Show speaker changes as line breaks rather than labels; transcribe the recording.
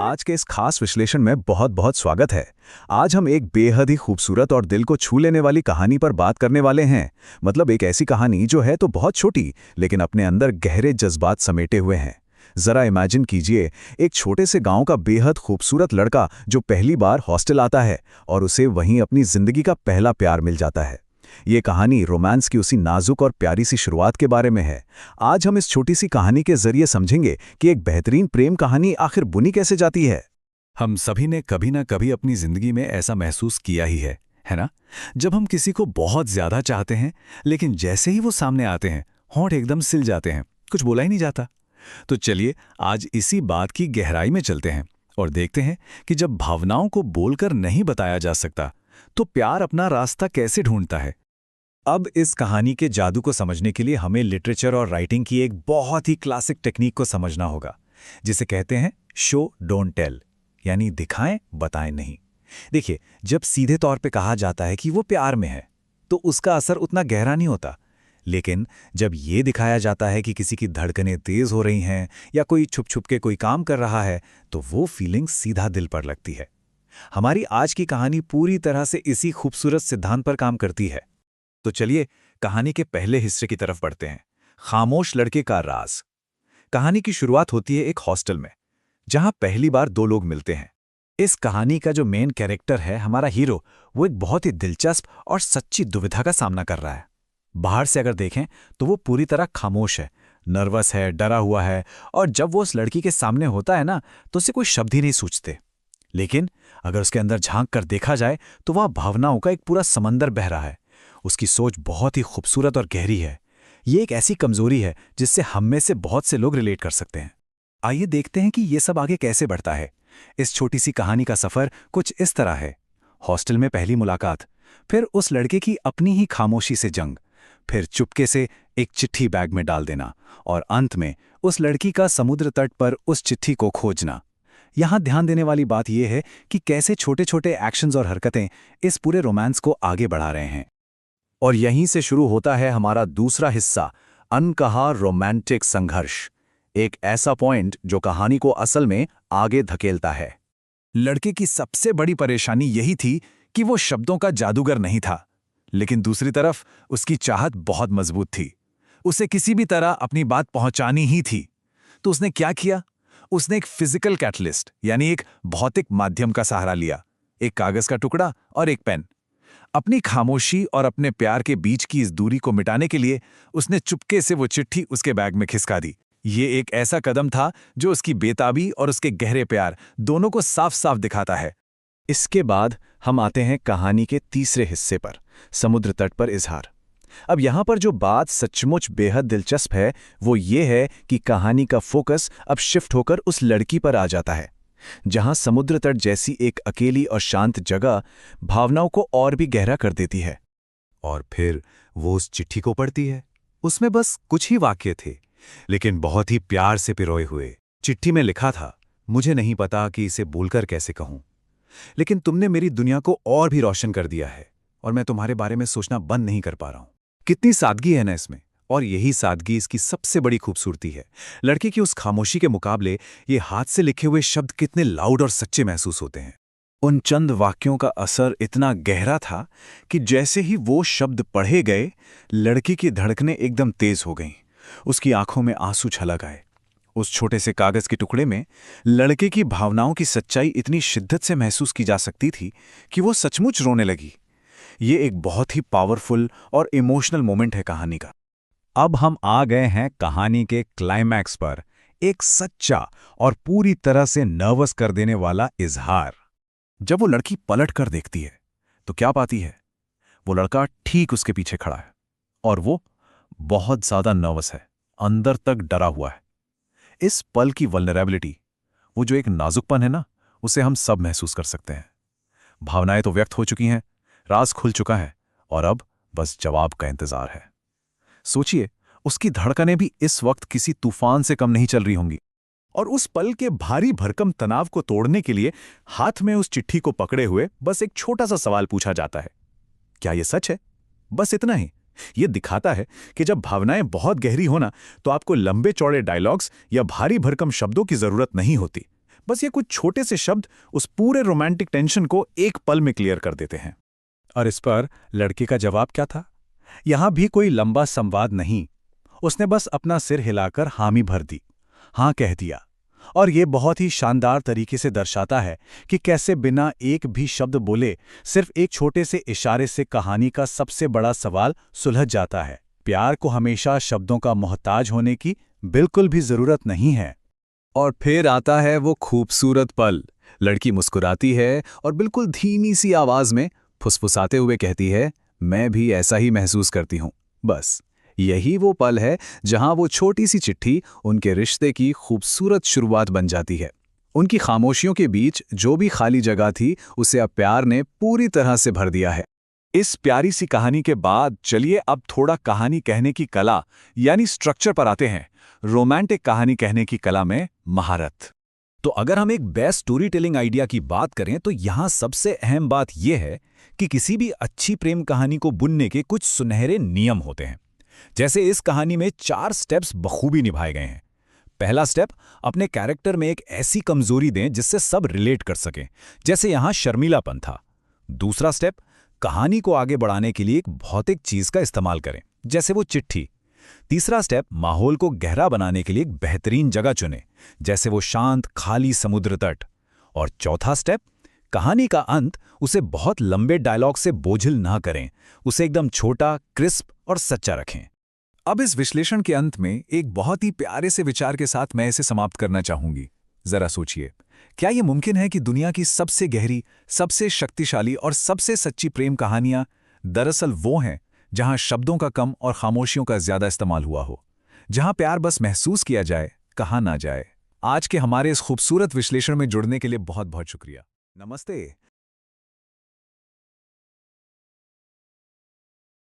आज के इस खास विश्लेषण में बहुत बहुत स्वागत है। आज हम एक बेहद ही खूबसूरत और दिल को छू लेने वाली कहानी पर बात करने वाले हैं। मतलब एक ऐसी कहानी जो है तो बहुत छोटी, लेकिन अपने अंदर गहरे जज्बात समेटे हुए हैं। जरा इमेजिन कीजिए, एक छोटे से गांव का बेहद खूबसूरत लड़का जो पहली बार हॉस्टल आता है और उसे वहीं अपनी जिंदगी का पहला प्यार मिल जाता है। ये कहानी रोमांस की उसी नाजुक और प्यारी सी शुरुआत के बारे में है। आज हम इस छोटी सी कहानी के जरिए समझेंगे कि एक बेहतरीन प्रेम कहानी आखिर बुनी कैसे जाती है।
हम सभी ने कभी ना कभी अपनी जिंदगी में ऐसा महसूस किया ही है ना? जब हम किसी को बहुत ज्यादा चाहते हैं, लेकिन जैसे ही वो सामने आते हैं, होंठ एकदम सिल जाते हैं, कुछ बोला ही नहीं जाता। तो चलिए आज इसी बात की गहराई में चलते हैं और देखते हैं कि जब भावनाओं को बोलकर नहीं बताया जा सकता, तो प्यार अपना रास्ता कैसे ढूंढता है। अब इस कहानी के जादू को समझने के लिए हमें लिटरेचर और राइटिंग की एक बहुत ही क्लासिक टेक्निक को समझना होगा, जिसे कहते हैं शो डोंट टेल, यानी दिखाएं बताएं नहीं। देखिए, जब सीधे तौर पे कहा जाता है कि वो प्यार में है, तो उसका असर उतना गहरा नहीं होता। लेकिन जब ये दिखाया जाता है कि किसी की धड़कनें तेज हो रही हैं या कोई छुप छुप के कोई काम कर रहा है, तो वो फीलिंग सीधा दिल पर लगती है। हमारी आज की कहानी पूरी तरह से इसी खूबसूरत सिद्धांत पर काम करती है। तो चलिए कहानी के पहले हिस्से की तरफ बढ़ते हैं, खामोश लड़के का राज। कहानी की शुरुआत होती है एक हॉस्टल में, जहां पहली बार दो लोग मिलते हैं। इस कहानी का जो मेन कैरेक्टर है, हमारा हीरो, वो एक बहुत ही दिलचस्प और सच्ची दुविधा का सामना कर रहा है। बाहर से अगर देखें तो वो पूरी तरह खामोश है, नर्वस है, डरा हुआ है, और जब वो उस लड़की के सामने होता है ना, तो उसे कोई शब्द ही नहीं सूझते। लेकिन अगर उसके अंदर झांक कर देखा जाए तो वह भावनाओं का एक पूरा समंदर बह रहा है। उसकी सोच बहुत ही खूबसूरत और गहरी है। ये एक ऐसी कमजोरी है जिससे हम में से बहुत से लोग रिलेट कर सकते हैं। आइए देखते हैं कि ये सब आगे कैसे बढ़ता है। इस छोटी सी कहानी का सफर कुछ इस तरह है। हॉस्टल में पहली मुलाकात, फिर उस लड़के की अपनी ही खामोशी से जंग, फिर चुपके से एक चिट्ठी बैग में डाल देना, और अंत में उस लड़की का समुद्र तट पर उस चिट्ठी को खोजना। यहां ध्यान देने वाली बात यह है कि कैसे छोटे छोटे एक्शंस और हरकतें इस पूरे रोमांस को आगे बढ़ा रहे हैं। और यहीं से शुरू होता है हमारा दूसरा हिस्सा, अनकहा रोमांटिक संघर्ष। एक ऐसा पॉइंट जो कहानी को असल में आगे धकेलता है। लड़के की सबसे बड़ी परेशानी यही थी कि वो शब्दों का जादूगर नहीं था, लेकिन दूसरी तरफ उसकी चाहत बहुत मजबूत थी। उसे किसी भी तरह अपनी बात पहुंचानी ही थी। तो उसने क्या किया? उसने एक फिजिकल कैटलिस्ट, यानी एक भौतिक माध्यम का सहारा लिया। एक कागज का टुकड़ा और एक पेन। अपनी खामोशी और अपने प्यार के बीच की इस दूरी को मिटाने के लिए उसने चुपके से वो चिट्ठी उसके बैग में खिसका दी। ये एक ऐसा कदम था जो उसकी बेताबी और उसके गहरे प्यार दोनों को साफ साफ दिखाता है। इसके बाद हम आते हैं कहानी के तीसरे हिस्से पर, समुद्र तट पर इजहार। अब यहां पर जो बात सचमुच बेहद दिलचस्प है, वो ये है कि कहानी का फोकस अब शिफ्ट होकर उस लड़की पर आ जाता है, जहां समुद्र तट जैसी एक अकेली और शांत जगह भावनाओं को और भी गहरा कर देती है। और फिर वो उस चिट्ठी को पढ़ती है। उसमें बस कुछ ही वाक्य थे, लेकिन बहुत ही प्यार से पिरोए हुए। चिट्ठी में लिखा था, मुझे नहीं पता कि इसे बोलकर कैसे कहूं, लेकिन तुमने मेरी दुनिया को और भी रोशन कर दिया है, और मैं तुम्हारे बारे में सोचना बंद नहीं कर पा रहा हूं। कितनी सादगी है ना इसमें, और यही सादगी इसकी सबसे बड़ी खूबसूरती है। लड़के की उस खामोशी के मुकाबले ये हाथ से लिखे हुए शब्द कितने लाउड और सच्चे महसूस होते हैं। उन चंद वाक्यों का असर इतना गहरा था कि जैसे ही वो शब्द पढ़े गए, लड़की की धड़कनें एकदम तेज हो गईं। उसकी आंखों में आंसू छलक आए। उस छोटे से कागज के टुकड़े में लड़के की भावनाओं की सच्चाई इतनी शिद्दत से महसूस की जा सकती थी कि वो सचमुच रोने लगी। ये एक बहुत ही पावरफुल और इमोशनल मोमेंट है कहानी का। अब हम आ गए हैं कहानी के क्लाइमैक्स पर, एक सच्चा और पूरी तरह से नर्वस कर देने वाला इजहार। जब वो लड़की पलट कर देखती है तो क्या पाती है? वो लड़का ठीक उसके पीछे खड़ा है, और वो बहुत ज्यादा नर्वस है, अंदर तक डरा हुआ है। इस पल की वल्नरेबिलिटी, वो जो एक नाजुकपन है ना, उसे हम सब महसूस कर सकते हैं। भावनाएं तो व्यक्त हो चुकी हैं, राज खुल चुका है, और अब बस जवाब का इंतजार है। सोचिए, उसकी धड़कनें भी इस वक्त किसी तूफान से कम नहीं चल रही होंगी, और उस पल के भारी भरकम तनाव को तोड़ने के लिए हाथ में उस चिट्ठी को पकड़े हुए बस एक छोटा सा सवाल पूछा जाता है, क्या यह सच है? बस इतना ही। यह दिखाता है कि जब भावनाएं बहुत गहरी हो ना, तो आपको लंबे चौड़े डायलॉग्स या भारी भरकम शब्दों की जरूरत नहीं होती। बस ये कुछ छोटे से शब्द उस पूरे रोमांटिक टेंशन को एक पल में क्लियर कर देते हैं। और इस पर लड़के का जवाब क्या था? यहां भी कोई लंबा संवाद नहीं। उसने बस अपना सिर हिलाकर हामी भर दी, हाँ कह दिया। और ये बहुत ही शानदार तरीके से दर्शाता है कि कैसे बिना एक भी शब्द बोले सिर्फ एक छोटे से इशारे से कहानी का सबसे बड़ा सवाल सुलझ जाता है। प्यार को हमेशा शब्दों का मोहताज होने की बिल्कुल भी जरूरत नहीं है।
और फिर आता है वो खूबसूरत पल। लड़की मुस्कुराती है और बिल्कुल धीमी सी आवाज में फुसफुसाते हुए कहती है, मैं भी ऐसा ही महसूस करती हूं। बस यही वो पल है जहां वो छोटी सी चिट्ठी उनके रिश्ते की खूबसूरत शुरुआत बन जाती है। उनकी खामोशियों के बीच जो भी खाली जगह थी उसे अब प्यार ने पूरी तरह से भर दिया है। इस प्यारी सी कहानी के बाद चलिए अब थोड़ा कहानी कहने की कला यानी स्ट्रक्चर पर आते हैं। रोमांटिक कहानी कहने की कला में महारत।
तो अगर हम एक बेस्ट स्टोरी टेलिंग आइडिया की बात करें तो यहां सबसे अहम बात यह है कि किसी भी अच्छी प्रेम कहानी को बुनने के कुछ सुनहरे नियम होते हैं। जैसे इस कहानी में 4 स्टेप्स बखूबी निभाए गए हैं। पहला स्टेप, अपने कैरेक्टर में एक ऐसी कमजोरी दें जिससे सब रिलेट कर सकें, जैसे यहां शर्मीलापन था। दूसरा स्टेप, कहानी को आगे बढ़ाने के लिए एक भौतिक चीज का इस्तेमाल करें, जैसे वो चिट्ठी। तीसरा स्टेप, माहौल को गहरा बनाने के लिए एक बेहतरीन जगह चुनें, जैसे वो शांत खाली समुद्र तट। और चौथा स्टेप, कहानी का अंत उसे बहुत लंबे डायलॉग से बोझिल ना करें, उसे एकदम छोटा, क्रिस्प और सच्चा रखें।
अब इस विश्लेषण के अंत में एक बहुत ही प्यारे से विचार के साथ मैं इसे समाप्त करना चाहूंगी। जरा सोचिए, क्या यह मुमकिन है कि दुनिया की सबसे गहरी, सबसे शक्तिशाली और सबसे सच्ची प्रेम कहानियां दरअसल वो हैं जहां शब्दों का कम और खामोशियों का ज्यादा इस्तेमाल हुआ हो, जहां प्यार बस महसूस किया जाए, कहा ना जाए। आज के हमारे इस खूबसूरत विश्लेषण में जुड़ने के लिए बहुत बहुत शुक्रिया। नमस्ते।